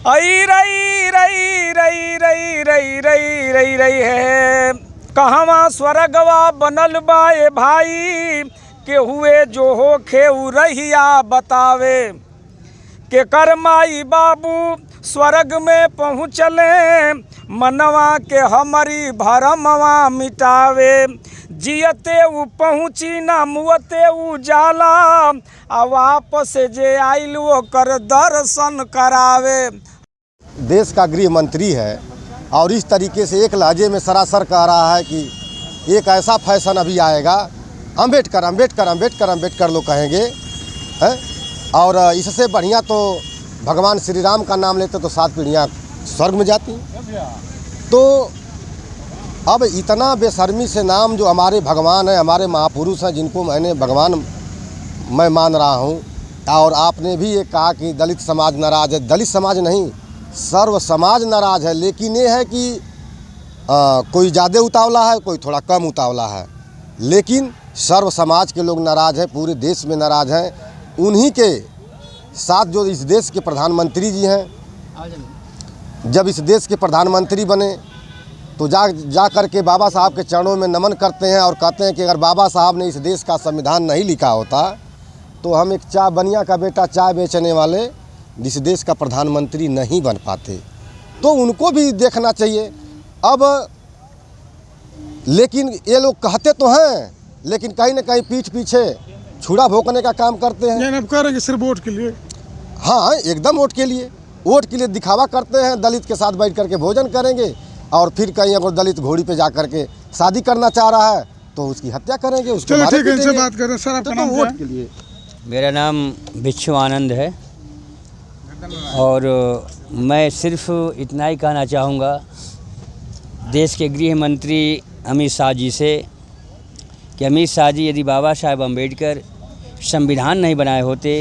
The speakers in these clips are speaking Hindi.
आई रई रई रई रई रई रई रई रई है कहवा स्वर्गवा बनल बाए भाई के हुए जो हो खेऊ रहिया बतावे के कर माई बाबू स्वर्ग में पहुँचले मनवा के हमारी भरमवा मिटावे जियते उ पहुँची ना मुअते उ जाला आ वापस जे आइल वो कर दर्शन करावे। देश का गृह मंत्री है और इस तरीके से एक लहजे में सरासर कह रहा है कि एक ऐसा फैशन अभी आएगा, अम्बेडकर अम्बेडकर अम्बेडकर अम्बेडकर लोग कहेंगे हैं। और इससे बढ़िया तो भगवान श्री राम का नाम लेते तो 7 पीढ़ियाँ स्वर्ग में जाती। तो अब इतना बेशर्मी से नाम जो हमारे भगवान हैं, हमारे महापुरुष हैं, जिनको मैंने भगवान मैं मान रहा हूँ। और आपने भी ये कहा कि दलित समाज नाराज़ है। दलित समाज नहीं, सर्व समाज नाराज़ है। लेकिन ये है कि कोई ज़्यादा उतावला है, कोई थोड़ा कम उतावला है, लेकिन सर्व समाज के लोग नाराज़ हैं, पूरे देश में नाराज़ हैं। उन्हीं के साथ जो इस देश के प्रधानमंत्री जी हैं, जब इस देश के प्रधानमंत्री बने तो जा कर के बाबा साहब के चरणों में नमन करते हैं और कहते हैं कि अगर बाबा साहब ने इस देश का संविधान नहीं लिखा होता तो हम एक चाय बनिया का बेटा चाय बेचने वाले जिस देश का प्रधानमंत्री नहीं बन पाते। तो उनको भी देखना चाहिए। अब लेकिन ये लोग कहते तो हैं, लेकिन कहीं ना कहीं पीठ पीछे छुरा भोंकने का काम करते हैं। आप कह रहे हैं कि सिर्फ वोट के लिए? हाँ, एकदम वोट के लिए। वोट के लिए दिखावा करते हैं, दलित के साथ बैठ करके भोजन करेंगे और फिर कहीं अगर दलित घोड़ी पे जा करके शादी करना चाह रहा है तो उसकी हत्या करेंगे, उसको चलो मारे ठीक है, इनसे पीटेंगे। बात करें। सर आपका नाम वोट क्या के है? लिए। मेरा नाम बिच्छू आनंद है और मैं सिर्फ इतना ही कहना चाहूँगा देश के गृह मंत्री अमित शाह जी से कि अमित शाह जी यदि बाबा साहेब अम्बेडकर संविधान नहीं बनाए होते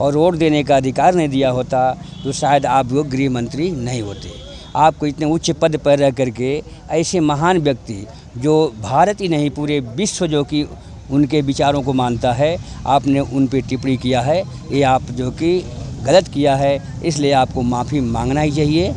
और वोट देने का अधिकार नहीं दिया होता तो शायद आप लोग गृह मंत्री नहीं होते। आपको इतने उच्च पद पर रह करके ऐसे महान व्यक्ति जो भारत ही नहीं पूरे विश्व जो कि उनके विचारों को मानता है, आपने उन पे टिप्पणी किया है, ये आप जो कि गलत किया है, इसलिए आपको माफ़ी मांगना ही चाहिए।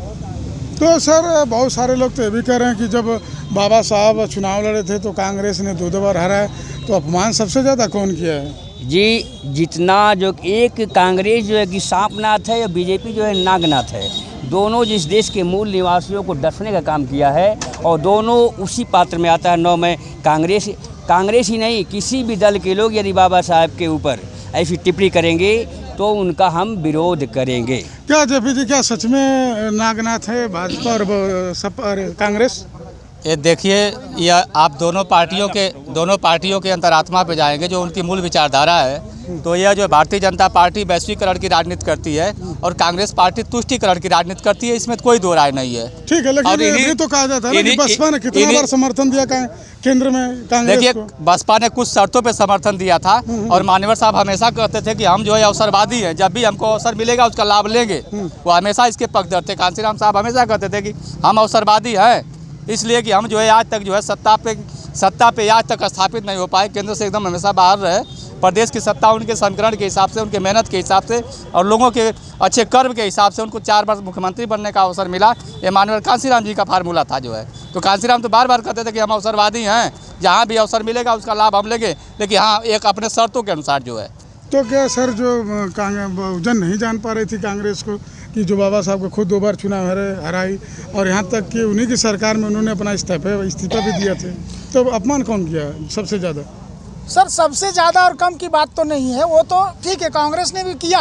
तो सर बहुत सारे लोग तो ये भी कह रहे हैं कि जब बाबा साहब चुनाव लड़े थे तो कांग्रेस ने 2 बार हराया, तो अपमान सबसे ज़्यादा कौन किया है? जी, जितना जो एक कांग्रेस जो है कि सांपनाथ है और बीजेपी जो है नागनाथ है, दोनों जिस देश के मूल निवासियों को डसने का काम किया है और दोनों उसी पात्र में आता है। नौ में कांग्रेस ही नहीं, किसी भी दल के लोग यदि बाबा साहब के ऊपर ऐसी टिप्पणी करेंगे तो उनका हम विरोध करेंगे। क्या जेपी जी, क्या सच में नागनाथ है भाजपा और कांग्रेस? ये देखिए, यह आप दोनों पार्टियों के अंतरात्मा पे जाएंगे जो उनकी मूल विचारधारा है। तो यह जो भारतीय जनता पार्टी वैश्वीकरण की राजनीति करती है और कांग्रेस पार्टी तुष्टीकरण की राजनीति करती है, इसमें कोई दो राय नहीं है। ठीक है, लेकिन ये तो कहा जाता है कि बसपा ने कितना बार समर्थन दिया केंद्र में कांग्रेस को? देखिए, बसपा ने कुछ शर्तों पे समर्थन दिया था और मान्यवर साहब हमेशा कहते थे कि हम जो है अवसरवादी हैं, जब भी हमको अवसर मिलेगा उसका लाभ लेंगे। वो हमेशा इसके पक्षधर थे। कांशीराम साहब हमेशा कहते थे कि हम अवसरवादी हैं, इसलिए कि हम जो है आज तक जो है सत्ता पे आज तक स्थापित नहीं हो पाए, केंद्र से एकदम हमेशा बाहर रहे। प्रदेश की सत्ता उनके समीकरण के हिसाब से, उनके मेहनत के हिसाब से और लोगों के अच्छे कर्म के हिसाब से उनको 4 बार मुख्यमंत्री बनने का अवसर मिला। ये माननीय कांशीराम जी का फार्मूला था जो है। तो कांशीराम तो बार बार कहते थे कि हम अवसरवादी हैं, जहाँ भी अवसर मिलेगा उसका लाभ हम लेंगे, लेकिन हाँ एक अपने शर्तों के अनुसार जो है। तो क्या सर जो बहुजन नहीं जान पा रही थी कांग्रेस को कि जो बाबा साहब को खुद 2 बार चुनाव हराई और यहाँ तक कि उन्हीं की सरकार में उन्होंने अपना इस्तीफा भी दिया थे, तो अपमान कौन किया सबसे ज़्यादा? सर सबसे ज़्यादा और कम की बात तो नहीं है, वो तो ठीक है कांग्रेस ने भी किया,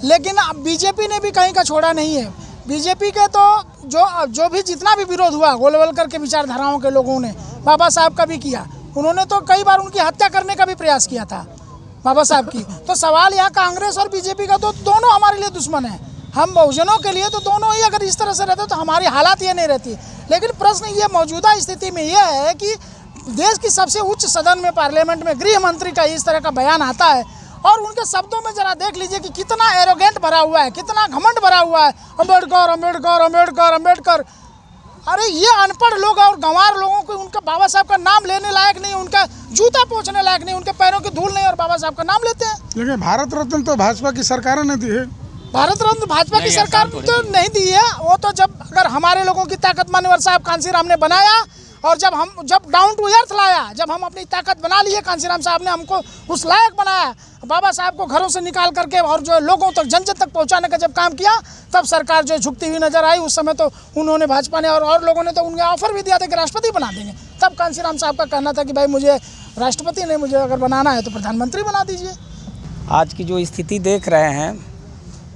लेकिन बीजेपी ने भी कहीं का छोड़ा नहीं है। बीजेपी के तो जो भी जितना भी विरोध हुआ गोलवलकर के विचारधाराओं के लोगों ने बाबा साहब का भी किया। उन्होंने तो कई बार उनकी हत्या करने का भी प्रयास किया था बाबा साहब की। तो सवाल यहाँ कांग्रेस और बीजेपी का तो दोनों हमारे लिए दुश्मन है। हम बहुजनों के लिए तो दोनों ही अगर इस तरह से रहते तो हमारी हालात ये नहीं रहती। लेकिन प्रश्न ये मौजूदा स्थिति में यह है कि देश की सबसे उच्च सदन में पार्लियामेंट में गृह मंत्री का इस तरह का बयान आता है और उनके शब्दों में जरा देख लीजिए कि कितना एरोगेंट भरा हुआ है, कितना घमंड भरा हुआ है। अम्बेडकर अम्बेडकर अम्बेडकर अम्बेडकर। अरे ये अनपढ़ लोग और गंवार लोगों को उनका बाबा साहब का नाम लेने लायक नहीं, उनका जूता पोंछने लायक नहीं, उनके पैरों की धूल नहीं और बाबा साहब का नाम लेते हैं। लेकिन भारत रत्न तो भाजपा की सरकार ने दी है। भारत रत्न भाजपा की सरकार तो नहीं दी है। वो तो जब अगर हमारे लोगों की ताकत मानवर साहब कांसीराम ने बनाया, और जब डाउन टू अर्थ लाया, जब हम अपनी ताकत बना लिए, कांसीराम साहब ने हमको उस लायक बनाया, बाबा साहब को घरों से निकाल करके और जो लोगों तक जन जन तक पहुंचाने का जब काम किया, तब सरकार जो झुकती हुई नजर आई। उस समय तो उन्होंने भाजपा ने और लोगों ने तो उनके ऑफर भी दिया था कि राष्ट्रपति बना देंगे। तब कांसीराम साहब का कहना था कि भाई मुझे राष्ट्रपति नहीं, मुझे अगर बनाना है तो प्रधानमंत्री बना दीजिए। आज की जो स्थिति देख रहे हैं,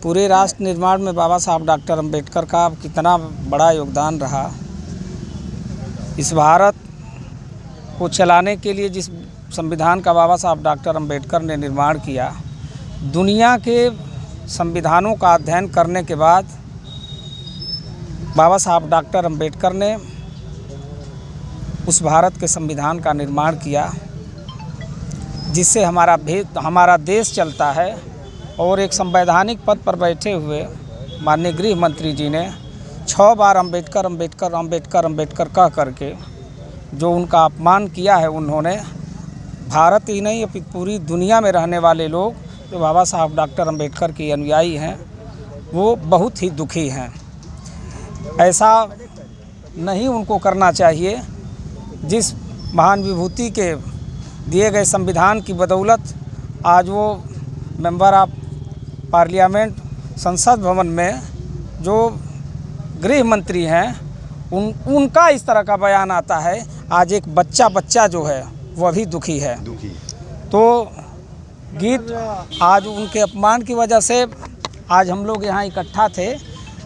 पूरे राष्ट्र निर्माण में बाबा साहब डॉक्टर अंबेडकर का कितना बड़ा योगदान रहा। इस भारत को चलाने के लिए जिस संविधान का बाबा साहब डॉक्टर अंबेडकर ने निर्माण किया, दुनिया के संविधानों का अध्ययन करने के बाद बाबा साहब डॉक्टर अंबेडकर ने उस भारत के संविधान का निर्माण किया, जिससे हमारा देश चलता है। और एक संवैधानिक पद पर बैठे हुए माननीय गृह मंत्री जी ने 6 बार अंबेडकर अंबेडकर अंबेडकर अंबेडकर कह करके जो उनका अपमान किया है, उन्होंने भारत ही नहीं अपितु पूरी दुनिया में रहने वाले लोग जो बाबा साहब डॉक्टर अंबेडकर के अनुयायी हैं, वो बहुत ही दुखी हैं। ऐसा नहीं उनको करना चाहिए। जिस महान विभूति के दिए गए संविधान की बदौलत आज वो मेंबर ऑफ पार्लियामेंट संसद भवन में जो गृह मंत्री हैं, उनका इस तरह का बयान आता है। आज एक बच्चा जो है वह भी दुखी है। तो गीत आज उनके अपमान की वजह से आज हम लोग यहाँ इकट्ठा थे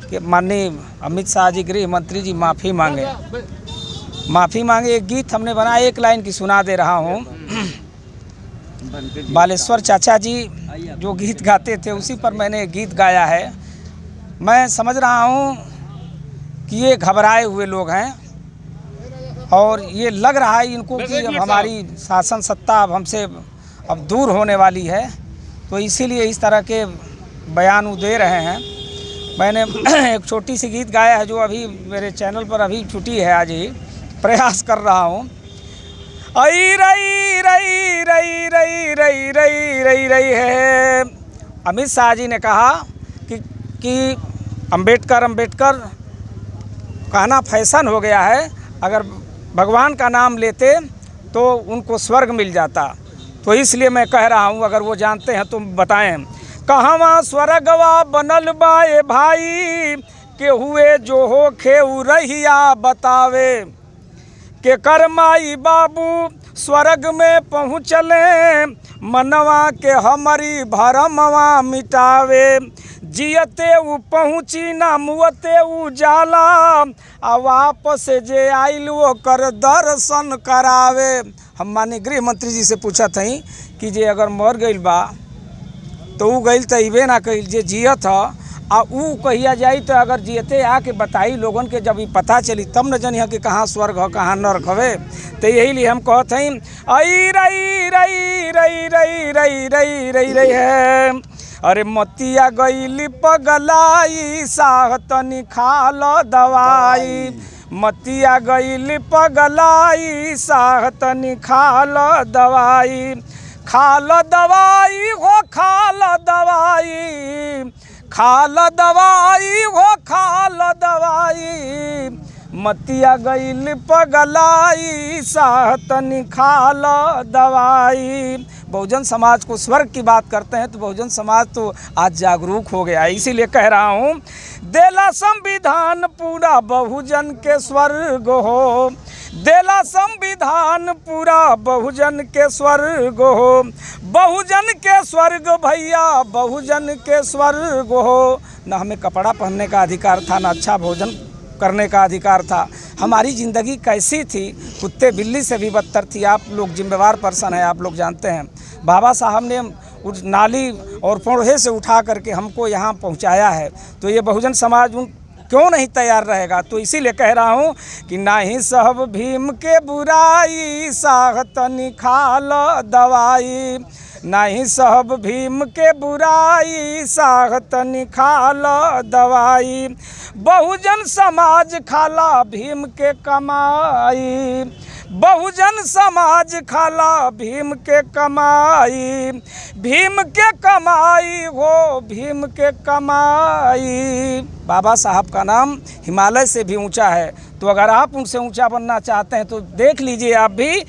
कि माननीय अमित शाह जी गृह मंत्री जी माफ़ी मांगे। एक गीत हमने बनाया, एक लाइन की सुना दे रहा हूँ। बालेश्वर चाचा जी जो गीत गाते थे, उसी पर मैंने एक गीत गाया है। मैं समझ रहा हूँ कि ये घबराए हुए लोग हैं और ये लग रहा है इनको कि अब हमारी शासन सत्ता अब हमसे अब दूर होने वाली है, तो इसीलिए इस तरह के बयान वो दे रहे हैं। मैंने एक छोटी सी गीत गाया है जो अभी मेरे चैनल पर अभी छुट्टी है, आज ही प्रयास कर रहा हूँ। आई रई रई रई रई रई रई रई रई है। अमित शाह जी ने कहा कि अंबेडकर कहना फैशन हो गया है। अगर भगवान का नाम लेते तो उनको स्वर्ग मिल जाता। तो इसलिए मैं कह रहा हूँ, अगर वो जानते हैं तो बताएं। कहवा स्वर्गवा बनल बाए भाई, के हुए जो हो खेऊ रहिया बतावे, के करमाई बाबू स्वर्ग में पहुँचले, मनवा के हमारी भरमवा मिटावे, जियते उ पहुँची ना मुअते उ जाला, आ वापस जे आइल वो कर दर्शन करावे। हम माननीय गृह मंत्री जी से पूछा थी कि जे अगर मर गइल बा तो उ गइल तो अबे ना कइल, जे जियत ह आ उ कहिया जाई तो अगर जियते आके बताई लोगन के, जब पता चली तब न जानी कि कहाँ स्वर्ग हो कहाँ नरक हवे। तो यही लिए हम कहते हैं आई रई रई रई रई रई रई रई रई है। अरे मतिया गईली पगलाई, साह तनी खाल दवाई, मतिया गईली पगलाई, साह तनी खाल दवाई, खाल दवाई हो खाल दवाई, खाल दवाई हो खाल दवाई, मतिया गईल पगलाई, साह तनी खाल दवाई। बहुजन समाज को स्वर्ग की बात करते हैं तो बहुजन समाज तो आज जागरूक हो गया। इसीलिए कह रहा हूँ, देला संविधान पूरा बहुजन के स्वर्ग हो, देला संविधान पूरा बहुजन के स्वर्ग हो, बहुजन के स्वर्ग भैया बहुजन के स्वर्ग हो। न हमें कपड़ा पहनने का अधिकार था, न अच्छा भोजन करने का अधिकार था। हमारी ज़िंदगी कैसी थी, कुत्ते बिल्ली से भी बदतर थी। आप लोग जिम्मेवार पर्सन हैं, आप लोग जानते हैं। बाबा साहब ने उस नाली और पोढ़े से उठा करके हमको यहाँ पहुँचाया है, तो ये बहुजन समाज क्यों नहीं तैयार रहेगा। तो इसीलिए कह रहा हूँ कि नाही सब भीम के बुराई, साह तनी खाल दवाई, नाही सब भीम के बुराई, साह तनी खाल दवाई, बहुजन समाज खाला भीम के कमाई, बहुजन समाज खाला भीम के कमाई, भीम के कमाई हो भीम के कमाई। बाबा साहब का नाम हिमालय से भी ऊंचा है, तो अगर आप उनसे ऊंचा बनना चाहते हैं तो देख लीजिए आप भी।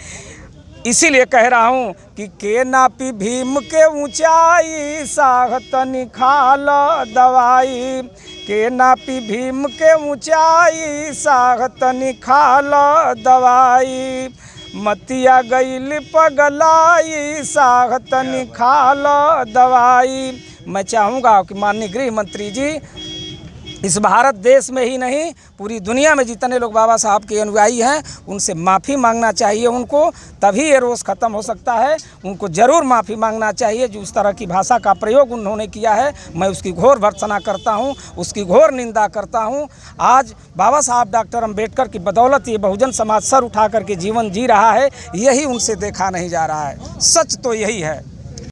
इसीलिए कह रहा हूँ कि के नापी भीम के ऊंचाई, साहत निखाल दवाई। के नापी भीम के ऊंचाई, साहत निखाल दवाई। मतिया गईल पगलाई, साहत निखाल दवाई। मैं चाहूँगा कि माननीय गृह मंत्री जी इस भारत देश में ही नहीं पूरी दुनिया में जितने लोग बाबा साहब के अनुयायी हैं उनसे माफ़ी मांगना चाहिए उनको, तभी ये रोष ख़त्म हो सकता है। उनको ज़रूर माफ़ी मांगना चाहिए। जो उस तरह की भाषा का प्रयोग उन्होंने किया है, मैं उसकी घोर भर्त्सना करता हूँ, उसकी घोर निंदा करता हूँ। आज बाबा साहब डॉक्टर अम्बेडकर की बदौलत ये बहुजन समाज सर उठा करके जीवन जी रहा है, यही उनसे देखा नहीं जा रहा है। सच तो यही है।